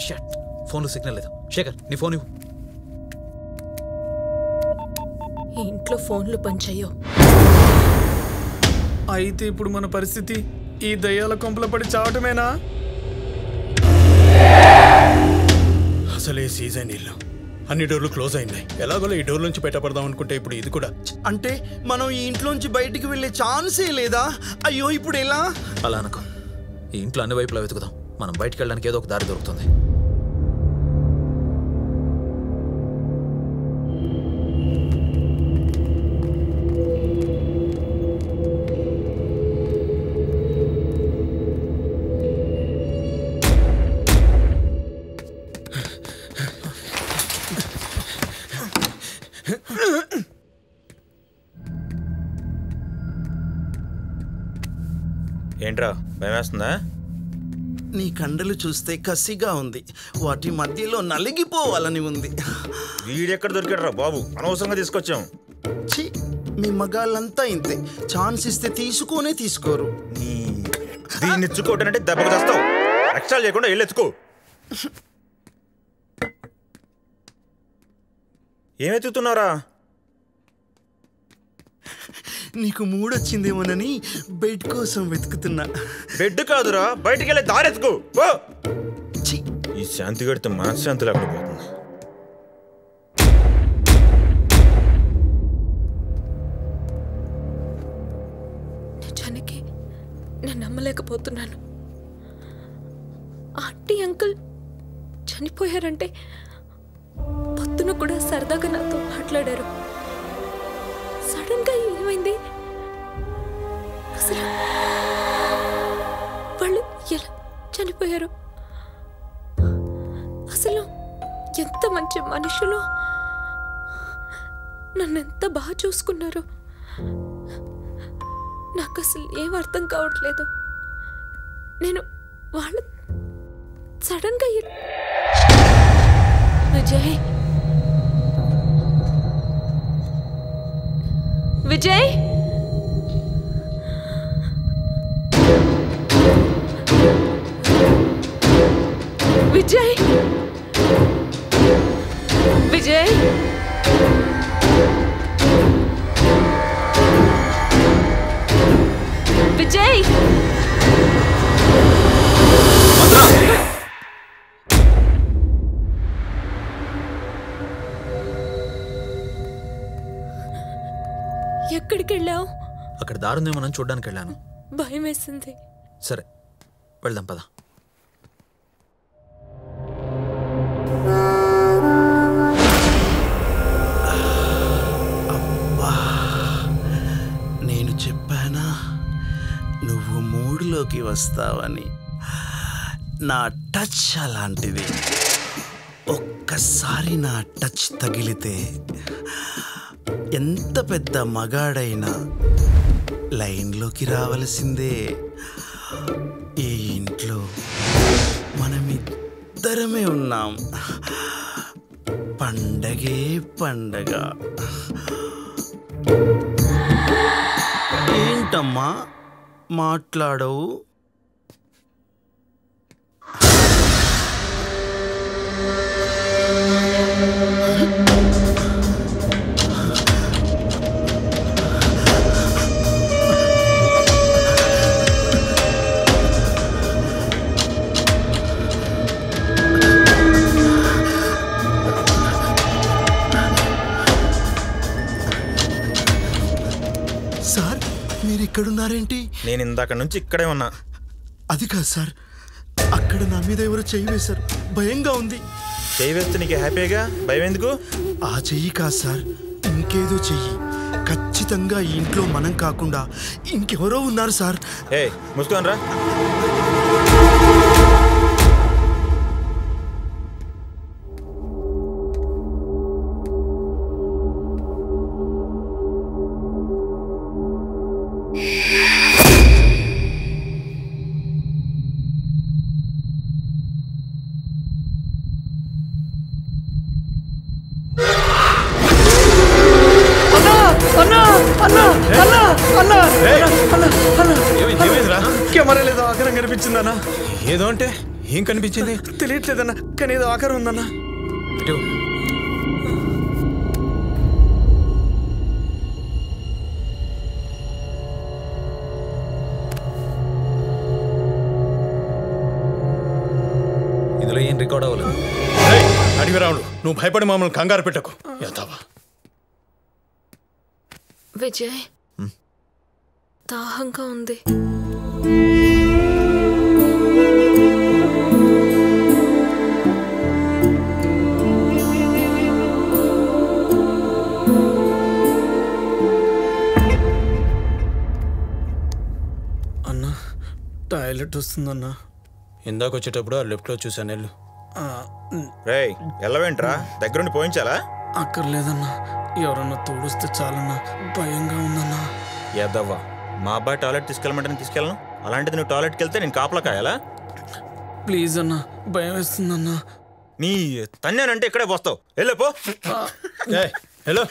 Shut, ఫోన్లో signal లేదు. శేఖర్, నీ ఫోన్ ఇవ్వు. ఈ ఇంట్లో ఫోన్లు పనిచేయవు. అయితే ఇప్పుడు మన పరిస్థితి ఈ దయ్యాల కొంపల పడి చావటమేనా? అసలే సీజన్ ఇల్లు, అన్ని డోర్లు క్లోజ్ అయినాయి. ఎలాగోలా ఈ డోర్ నుంచి బయటపడదాం అనుకుంటే ఇప్పుడు ఇది కూడా. అంటే మనం ఈ ఇంట్లోంచి బయటికి వెళ్ళే ఛాన్సే లేదా? అయ్యో ఇప్పుడు ఎలా? అలా అనుకో, ఈ ఇంట్లో అన్ని వైపులా వెతుకుదాం. మనం బయటికి వెళ్ళడానికి ఏదో ఒక దారి దొరుకుతుంది. ఏంట్రా, భయమేస్తుందా? నీ కండలు చూస్తే కసిగా ఉంది, వాటి మధ్యలో నలిగిపోవాలని ఉంది. వీడెక్కడ దొరికాడరా బాబు, అనవసరంగా తీసుకొచ్చాం. ఛీ, మీ మగాళ్ళంతా ఇంతే, ఛాన్స్ ఇస్తే తీసుకోనే తీసుకోరు. దీన్ని ఎత్తుకోవటానంటే దెబ్బకు చేస్తావు. ఎక్స్ట్రా చేయకుండా వెళ్ళి ఎత్తుకో. ఏమెత్తుతున్నారా? నీకు మూడొచ్చిందేమోనని బెడ్ కోసం వెతుకుతున్నా. బెడ్ కాదురా, బయటికి వెళ్ళి దారి ఎత్తుకో. ఈ శాంతి కడితే మనశ్శాంతి లేకుండా పోతుంది. నిజానికి నేను నమ్మలేకపోతున్నాను. ఆంటీ అంకుల్ చనిపోయారంటే పొద్దున కూడా సరదాగా నాతో మాట్లాడారు. సడన్ గా ఏమైంది? అసలు వాళ్ళు ఎలా చనిపోయారు? అసలు ఎంత మంచి మనుషులు, నన్నెంత బాగా చూసుకున్నారు. నాకు అసలు ఏం అర్థం కావట్లేదు. నేను వాళ్ళు సడన్ గా విజయ్ విజయ్ విజయ్ విజయ్ విజయ్ ఎక్కడికి వెళ్ళావు? అక్కడ దారుందేమోనని చూడ్డానికి వెళ్ళాను. భయం వేసింది. సరే వెళ్దాం పద. అబ్బా, నేను చెప్పానా నువ్వు మూడులోకి వస్తావని. నా టచ్ అలాంటిది. ఒక్కసారి నా టచ్ తగిలితే ఎంత పెద్ద మగాడైనా లైన్లోకి రావలసిందే. ఈ ఇంట్లో మనమిద్దరమే ఉన్నాం. పండగే పండగ. ఏంటమ్మా మాట్లాడవు? సార్, మీరు ఇక్కడున్నారేంటి? నేను ఇందాక నుంచి ఇక్కడే ఉన్నా. అది కాదు సార్, అక్కడ నా మీద ఎవరో చెయ్యి వేశారు, భయంగా ఉంది. చెయ్యి వేస్తే నీకు హ్యాపీగా, భయం ఎందుకు? ఆ చెయ్యి కాదు సార్, ఇంకేదో చెయ్యి. ఖచ్చితంగా ఈ ఇంట్లో మనం కాకుండా ఇంకెవరో ఉన్నారు సార్. ఏ ముసుకోనరా. కెమెరా లేదో ఆగ్రహం కనిపించిందన్నా. ఏదో అంటే ఏం కనిపించింది? తెలియట్లేదన్నా, కానీ ఏదో ఆకారం ఉందన్నా. ఇటు ఇందులో ఏం రికార్డ్ అవ్వలేదు. అడిగి రావుడు, నువ్వు భయపడి మమ్మల్ని కంగారు పెట్టకు. యాదవా. విజయ్ దాహంగా ఉంది. అన్నా టాయిలెట్ వస్తుందన్నా. ఇందాక వచ్చేటప్పుడు ఆ లెఫ్ట్లో చూసాను. వెళ్ళు. రేయ్ ఎల్లవేంట్రా, దగ్గరుండి పోయించాలా? అక్కర్లేదన్నా, ఎవరన్నా తోడుస్తే చాలన్నా, భయంగా ఉందన్నా. యాదవ్వా, మా అబ్బాయి టాయిలెట్ తీసుకెళ్ళమంటే తీసుకెళ్ళను, అలాంటిది నువ్వు టాయిలెట్కి వెళ్తే నేను కాపలా కాయాలా? ప్లీజ్ అన్నా, భయం వేస్తుందన్నా. నీ తన్నానంటే ఇక్కడే పోస్తావు. వెళ్ళపో. హలో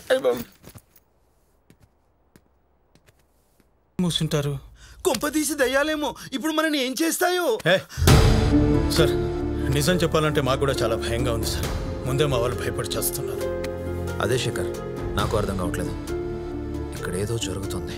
మూసుంటారు. కొంపదీసి దయ్యాలేమో ఇప్పుడు మనని ఏం చేస్తాయో. సార్, నిజం చెప్పాలంటే మాకు కూడా చాలా భయంగా ఉంది సార్. ముందే మా వాళ్ళు భయపడి చేస్తున్నారు. అదే శేఖర్, నాకు అర్థం కావట్లేదు. ఇక్కడ ఏదో జరుగుతుంది.